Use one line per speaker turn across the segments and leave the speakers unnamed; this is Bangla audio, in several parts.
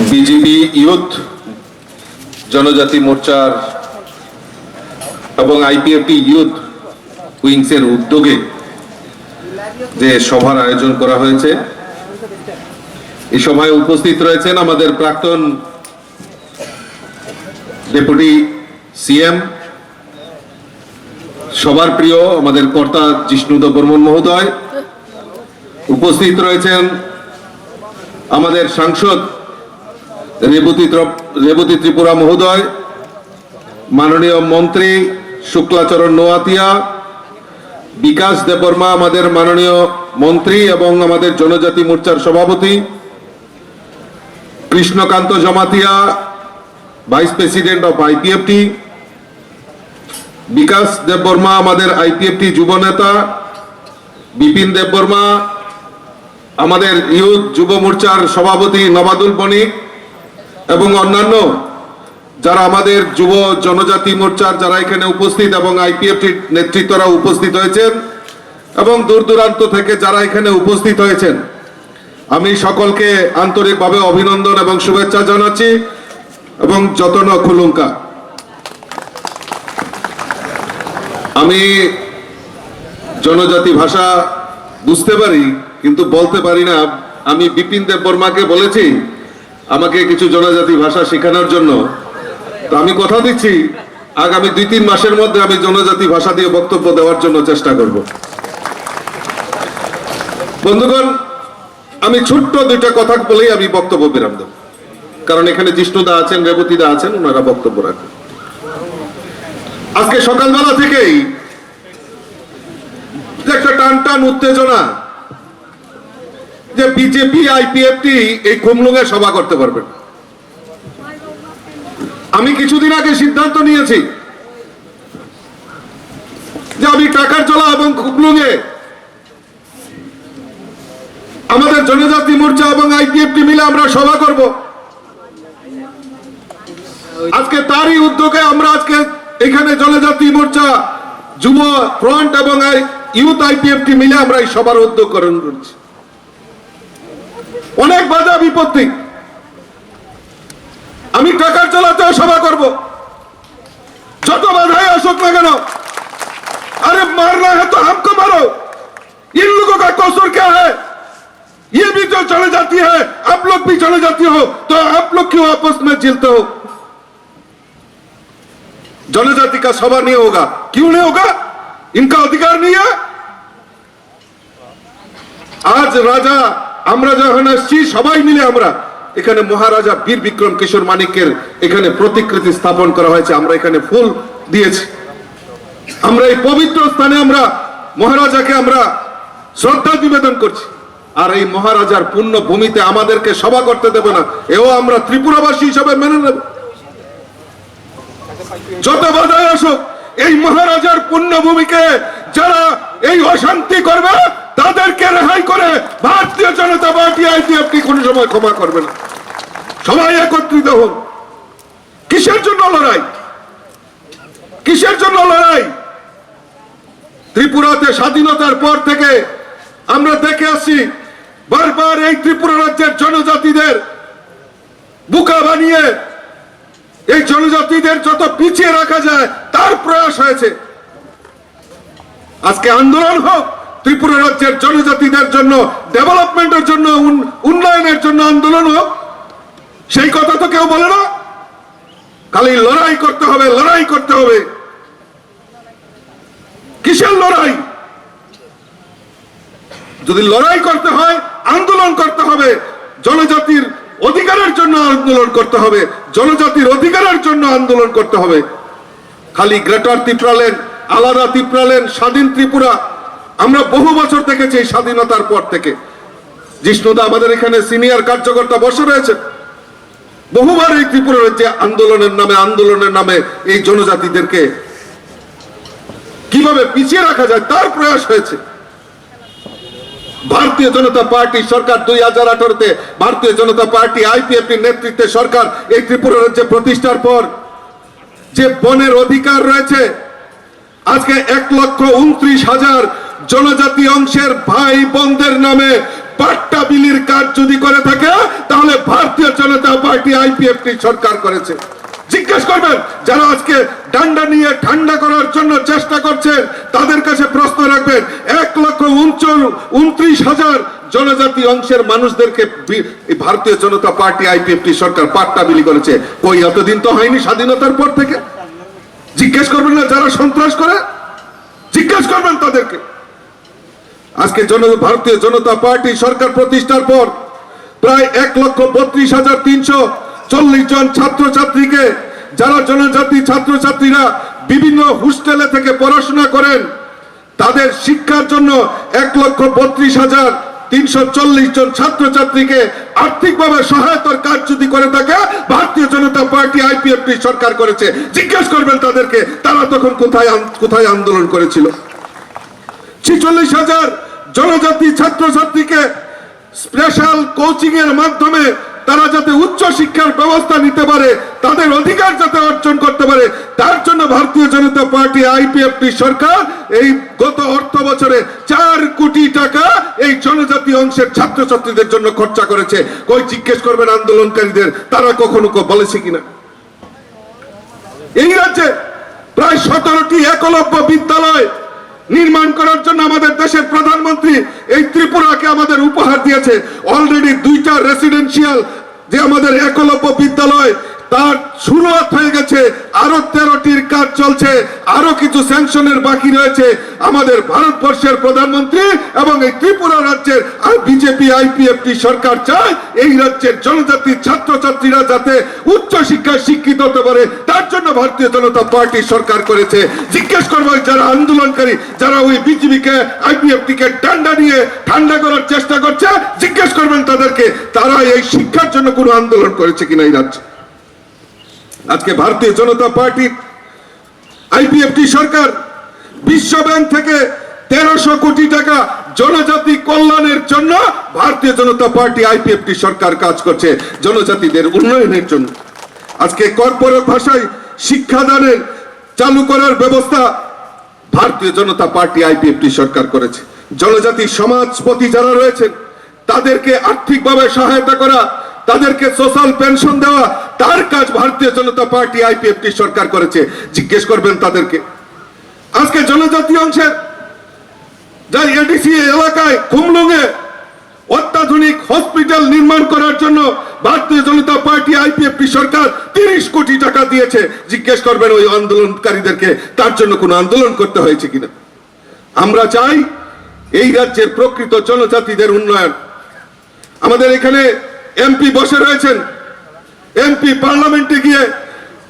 বিজেপি ইউথ জনজাতি মোর্চার এবং আইপিএফটি ইউথ উইংসের উদ্যোগে যে সভার আয়োজন করা হয়েছে, এই সভায় উপস্থিত রয়েছেন আমাদের প্রাক্তন ডেপুটি সিএম, সবার প্রিয় আমাদের কর্তা জিষ্ণুদেব বর্মন মহোদয়। উপস্থিত রয়েছেন আমাদের সাংসদ রেবতী ত্রিপুরা মহোদয়, মাননীয় মন্ত্রী শুক্লাচরণ নোয়াতিয়া, বিকাশ দেববর্মা আমাদের মাননীয় মন্ত্রী এবং আমাদের জনজাতি মোর্চার সভাপতি, Krishnakanta Jamatia, vice president of IPFT, Bikash Debbarma আমাদের আইপিএফটি যুব নেতা, বিপিন দেববর্মা আমাদের ইউথ যুব মোর্চার সভাপতি নবাদুল বণিক এবং অন্যান্য যারা আমাদের যুব জনজাতি মোর্চার যারা এখানে উপস্থিত এবং আইপিএফটির নেতৃত্বরা উপস্থিত হয়েছেন এবং দূর দূরান্ত থেকে যারা এখানে উপস্থিত হয়েছেন, আমি সকলকে আন্তরিকভাবে অভিনন্দন এবং শুভেচ্ছা জানাচ্ছি এবং যতন খুলুঙ্কা। আমি জনজাতি ভাষা বুঝতে পারি কিন্তু বলতে পারি না। আমি বিপিন দেববর্মাকে বলেছি আমাকে কিছু জনজাতি ভাষা শেখানোর জন্য, তো আমি কথা দিচ্ছি আগামী 2-3 মাসের মধ্যে আমি জনজাতি ভাষা দিয়ে বক্তব্য দেওয়ার জন্য চেষ্টা করব। বন্ধুগণ, আমি ছোট্ট 2টা কথা বলেই আমি বক্তব্য বিরাম দেব, কারণ এখানে জিষ্ণুদা আছেন, রেবতীদা আছেন, ওনারা বক্তব্য রাখেন। আজকে সকালবেলা থেকেই একটা টান উত্তেজনা যে বিজেপি আইপিএফটি এই খুমলুঙে সভা করতে পারবে। আমি কিছুদিন আগে সিদ্ধান্ত নিয়েছি যে আমি টাকারজলা এবং খুমলুঙে আমাদের জনজাতি মোর্চা এবং আইপিএফটি মিলে আমরা সভা করব। আজকে তারই উদ্যোগে আমরা আজকে এখানে জনজাতি মোর্চা, যুব ফ্রন্ট এবং ইউথ আইপিএফটি মিলে আমরা এই সভার উদ্যোগ করছি। অনেক বাধা বিপত্তি, আমি টাকারজলাতেও সভা করব, যত বাধাই আসুক না কেন। अरे मारना है तो हमको मारो, इन लोगों का कसूर क्या है? ये भी जो चले जाती है, आप लोग भी चले जाती हो, तो आप लोग क्यों आपस में झेलते हो? जनजाति का सभा नहीं होगा, क्यों नहीं होगा? इनका अधिकार नहीं है। आज राजा আমরা যখন আসছি সবাই মিলে আমরা এখানে মহারাজা বীর বিক্রম কিশোর মানিকের এখানে প্রতিকৃতি স্থাপন করা হয়েছে, আমরা এখানে ফুল দিয়েছি। আমরা এই পবিত্র স্থানে আমরা মহারাজাকে আমরা শ্রদ্ধা নিবেদন করছি। আর এই মহারাজার পুণ্য ভূমিতে আমাদেরকে সভা করতে দেবে না, এও আমরা ত্রিপুরাবাসী হিসাবে মেনে নেব। যত বাধাই আসুক, এই মহারাজার পুণ্য ভূমিকে যারা এই অশান্তি করবে তাদেরকে রেহাই করে ভারতীয় জনতা পার্টি আইপিএফটি কোনো সময় ক্ষমা করবে না। সবাই একত্রিত হন। কিসের জন্য লড়াই? কিসের জন্য লড়াই? ত্রিপুরাতে স্বাধীনতার পর থেকে আমরা দেখে আসছি বারবার এই ত্রিপুরা রাজ্যের জনজাতিদের বোকা বানিয়ে এই জনজাতিদের যত পিছিয়ে রাখা যায় তার প্রয়াস হয়েছে। আজকে আন্দোলন হোক, ত্রিপুরা রাজ্যের জনজাতিদের জন্য, ডেভেলপমেন্টের জন্য, উন্নয়নের জন্য আন্দোলন হোক, সেই কথা তো কেউ বলে না। খালি লড়াই করতে হবে, লড়াই করতে হবে। কিসের লড়াই? যদি লড়াই করতে হয়, আন্দোলন করতে হবে। জনজাতির অধিকারের জন্য আন্দোলন করতে হবে, জনজাতির অধিকারের জন্য আন্দোলন করতে হবে। খালি গ্রেটার ত্রিপুরাল্যান্ড, আলাদা ত্রিপুরাল্যান্ড, স্বাধীন ত্রিপুরা আমরা বহু বছর দেখেছি। এই স্বাধীনতার পর থেকে জিষ্ণুদা আমাদের এখানে সিনিয়র কার্যকর্তা বসে রয়েছে, বহুবার এই ত্রিপুরা রাজ্যে আন্দোলনের নামে এই জনজাতিদেরকে কিভাবে পিছিয়ে রাখা যায় তার প্রয়াস হয়েছে। ভারতীয় জনতা পার্টি সরকার 2018-তে ভারতীয় জনতা পার্টি আইপিএফটির নেতৃত্বে সরকার এই ত্রিপুরা রাজ্যে প্রতিষ্ঠার পর যে বনের অধিকার রয়েছে, আজকে 1,29,000 জনজাতি অংশের ভাই বোনদের নামে পাট্টা বিলির কাজ যদি করে থাকে তাহলে ভারতীয় জনতা পার্টি আইপিএফটি সরকার করেছে। জিজ্ঞেস করবেন যারা আজকে ডান্ডা নিয়ে ঠান্ডা করার জন্য চেষ্টা করছেন, তাদের কাছে প্রশ্ন রাখবেন 1,29,000 জনজাতি অংশের মানুষদেরকে ভারতীয় জনতা পার্টি আইপিএফটি সরকার পাট্টা বিলি করেছে। কই এতদিন তো হয়নি স্বাধীনতার পর থেকে? জিজ্ঞেস করবেন না যারা সন্ত্রাস করে? জিজ্ঞেস করবেন তাদেরকে। আজকে ভারতীয় জনতা পার্টি সরকার প্রতিষ্ঠার পর প্রায় 1,32,340 জন ছাত্রছাত্রীকে, যারা জনজাতি ছাত্রছাত্রীরা বিভিন্ন হোস্টেলে থেকে পড়াশোনা করেন, তাদের শিক্ষার জন্য 1,32,340 জন ছাত্রছাত্রীকে আর্থিকভাবে সহায়তার কাজ যদি করে থাকে ভারতীয় জনতা পার্টি আইপিএফটি সরকার করেছে। জিজ্ঞেস করবেন তাদেরকে তারা তখন কোথায় আন্দোলন করেছিল। 46,000 জনজাতি ছাত্রছাত্রীকে স্পেশাল কোচিং এর মাধ্যমে তারা যাতে উচ্চ শিক্ষার ব্যবস্থা নিতে পারে, তাদের অধিকার যাতে অর্জন করতে পারে, তার জন্য ভারতীয় জনতা পার্টি আইপিএফটি সরকার এই গত অর্থ বছরে 4 কোটি টাকা এই জনজাতি অংশের ছাত্রছাত্রীদের জন্য খরচা করেছে। কই জিজ্ঞেস করবেন আন্দোলনকারীদের তারা কখনো বলেছে কিনা। এই রাজ্যে প্রায় 17টি একলব্য বিদ্যালয় নির্মাণ করার জন্য আমাদের দেশের প্রধানমন্ত্রী এই ত্রিপুরাকে আমাদের উপহার দিয়েছে। অলরেডি 2টা রেসিডেন্সিয়াল যে আমাদের একলব্য বিদ্যালয় তার শুরুয়াত হয়ে গেছে, আরো 13টির কাজ চলছে, আরো কিছু স্যাংশনের বাকি রয়েছে। আমাদের ভারতবর্ষের প্রধানমন্ত্রী এবং এই ত্রিপুরা রাজ্যের বিজেপি আইপিএফটি সরকার চায় এই রাজ্যের জনজাতি ছাত্রছাত্রীরা যাতে উচ্চ শিক্ষায় শিক্ষিত হতে পারে, তার জন্য ভারতীয় জনতা পার্টি সরকার করেছে। জিজ্ঞেস করবো যারা আন্দোলনকারী, যারা ওই বিজেপিকে আইপিএফটি কে ডান্ডা নিয়ে ঠান্ডা করার চেষ্টা করছে, জিজ্ঞেস করবেন তাদেরকে তারা এই শিক্ষার জন্য কোনো আন্দোলন করেছে কিনা এই রাজ্যে। আজকে ভারতীয় জনতা পার্টি আইপিএফটি সরকার বিশ্ব ব্যাংক থেকে 1300 কোটি টাকা জনজাতি কল্যাণের জন্য ভারতীয় জনতা পার্টি আইপিএফটি সরকার কাজ করছে, জনজাতিদের উন্নয়নের জন্য। আজকে কর্পোরেট ভাষায় শিক্ষাদানের চালু করার ব্যবস্থা ভারতীয় জনতা পার্টি আইপিএফটি সরকার করেছে। জনজাতি সমাজপতি যারা রয়েছেন তাদেরকে আর্থিকভাবে সহায়তা করা, তাদেরকে সোশ্যাল পেনশন দেওয়া, তার কাজ ভারতীয় জনতা পার্টি আইপিএফটি সরকার করেছে। জিজ্ঞেস করবেন তাদেরকে। আজকে জনজাতি অংশের যা এডিসি এলাকায় খুমলুঙে অত্যাধুনিক হসপিটাল নির্মাণ করার জন্য ভারতীয় জনতা পার্টি আইপিএফটি সরকার 30 কোটি টাকা দিয়েছে। জিজ্ঞেস করবেন ওই আন্দোলনকারীদেরকে তার জন্য কোনো আন্দোলন করতে হয়েছে কিনা। আমরা চাই এই রাজ্যের প্রকৃত জনজাতিদের উন্নয়ন। আমাদের এখানে এমপি বসে রয়েছেন, এমপি পার্লামেন্টে গিয়ে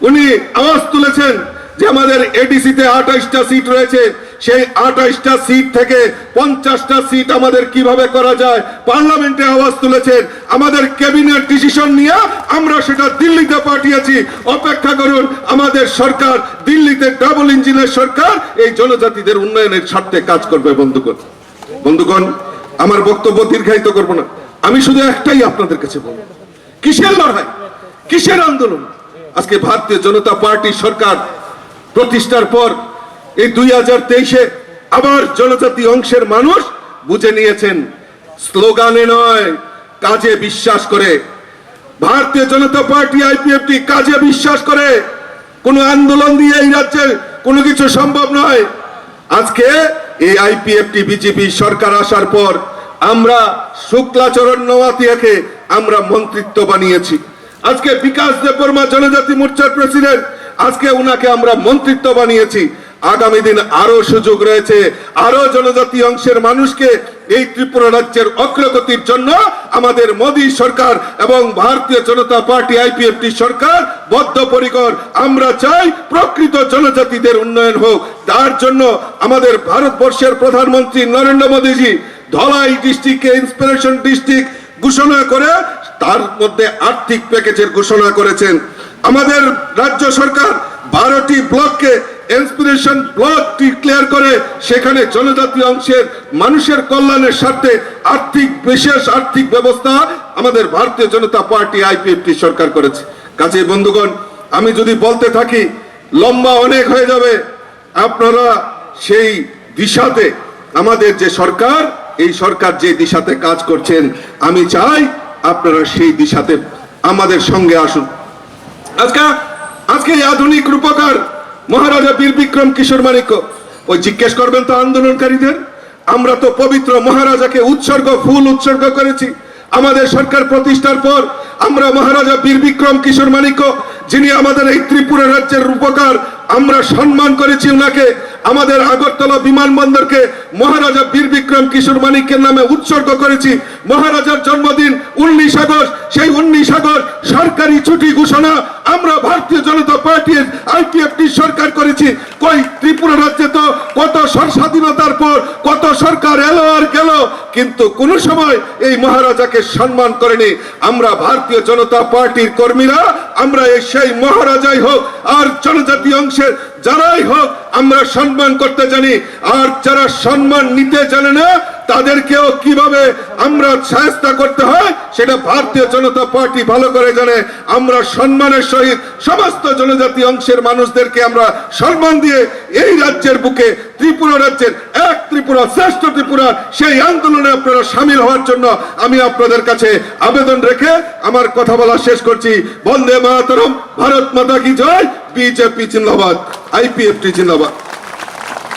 উনি আওয়াজ তুলেছেন যে আমাদের এডিসিতে 28টা সিট রয়েছে, সেই 28টা সিট থেকে 50টা সিট আমাদের কিভাবে করা যায় পার্লামেন্টে আওয়াজ তুলেছেন। আমাদের ক্যাবিনেট ডিসিশন নিয়ে আমরা সেটা দিল্লিতে পাঠিয়েছি। অপেক্ষা করুন, আমাদের সরকার দিল্লিতে ডাবল ইঞ্জিনের সরকার এই জনজাতিদের উন্নয়নের স্বার্থে কাজ করবে। বন্ধুগণ, আমার বক্তব্য দীর্ঘায়িত করব না, আমি শুধু একটাই আপনাদের কাছে বলবো, কিসের লড়াই, কিসের আন্দোলন? আজকে ভারতীয় জনতা পার্টি সরকার প্রতিষ্ঠার পর এই 2023-এ আবার জনজাতি অংশের মানুষ বুঝে নিয়েছেন স্লোগানে নয় কাজে বিশ্বাস করে। ভারতীয় জনতা পার্টি আইপিএফটি কাজে বিশ্বাস করে। কোনো আন্দোলন দিয়ে এই রাজ্যে কোনো কিছু সম্ভব নয়। আজকে এই আইপিএফটি বিজেপি সরকার আসার পর আমরা শুক্লাচরণ নওয়াতিয়াকে আমরা মন্ত্রিত্ব বানিয়েছি। আজকে বিকাশ দেববর্মা জনজাতি মোর্চার প্রেসিডেন্ট, আজকে উনাকে আমরা মন্ত্রিত্ব বানিয়েছি। আগামী দিন আরো সুযোগ রয়েছে, আরো জনজাতি অংশের মানুষকে এই ত্রিপুরা রাজ্যের অগ্রগতির জন্য আমাদের মোদী সরকার এবং ভারতীয় জনতা পার্টি আইপিএফটি সরকার বদ্ধপরিকর। আমরা চাই প্রকৃত জনজাতিদের উন্নয়ন হোক। তার জন্য আমাদের ভারতবর্ষের প্রধানমন্ত্রী নরেন্দ্র মোদীজি ধলাই ডিস্ট্রিক্টকে ইন্সপিরেশন ডিস্ট্রিক্ট ঘোষণা করে তার মধ্যে আর্থিক প্যাকেজের ঘোষণা করেছেন। আমাদের রাজ্য সরকার 12টি ব্লককে ইন্সপিরেশন ব্লক ডিক্লেয়ার করে সেখানে জনজাতি অংশের মানুষের কল্যাণের স্বার্থে বিশেষ আর্থিক ব্যবস্থা আমাদের ভারতীয় জনতা পার্টি আইপিএফটি সরকার করেছে। কাজে বন্ধুগণ, আমি যদি বলতে থাকি লম্বা অনেক হয়ে যাবে। আপনারা সেই দিশাতে আমাদের যে সরকার, এই সরকার যে দিশাতে কাজ করছেন, আমি চাই আপনারা সেই দিশাতে আমাদের সঙ্গে আসুন। আজকে আজকে এই আধুনিক রূপকার মহারাজা বীর বিক্রম কিশোর মানিক্য, ওই জিজ্ঞেস করবেন তো আন্দোলনকারীদের, আমরা তো পবিত্র মহারাজাকে ফুল উৎসর্গ করেছি। আমাদের সরকার প্রতিষ্ঠার পর আমরা মহারাজা বীর বিক্রম কিশোর মানিক্য, যিনি আমাদের এই ত্রিপুরা রাজ্যের রূপকার, আমরা সম্মান করেছি ওনাকে। আমাদের আগরতলা বিমানবন্দরকে মহারাজা বীর বিক্রম কিশোর মানিক্যের নামে উৎসর্গ করেছি। মহারাজার জন্মদিন 19 আগস্ট, সেই 19 আগস্ট সরকারি ছুটি ঘোষণা আমরা ভারতীয় জনতা পার্টির আইপিএফটি সরকার করেছি। কই ত্রিপুরা রাজ্যে তো কত স্বাধীনতার পর কত সরকার এলো আর গেল, কিন্তু কোন সময় এই মহারাজাকে সম্মান করেনি। আমরা ভারতীয় জনতা পার্টির কর্মীরা, আমরা সেই মহারাজাই হোক আর জনজাতি অংশের যারাই হোক, আমরা সম্মান করতে জানি। আর যারা সম্মান নিতে জানে না, তাদেরকেও কিভাবে আমরা শায়েস্তা করতে হয় সেটা ভারতীয় জনতা পার্টি ভালো করে জানে। আমরা সম্মানের সহিত সমস্ত জনজাতি অংশের মানুষদেরকে আমরা সম্মান দিয়ে এই রাজ্যের বুকে, ত্রিপুরা রাজ্যের এক ত্রিপুরা শ্রেষ্ঠ ত্রিপুরা, সেই আন্দোলনে আপনারা সামিল হওয়ার জন্য আমি আপনাদের কাছে আবেদন রেখে আমার কথা বলা শেষ করছি। বন্দে মাতরম, ভারত মাতা কি জয়, বিজেপি জিন্দাবাদ, আইপিএফটি জিন্দাবাদ।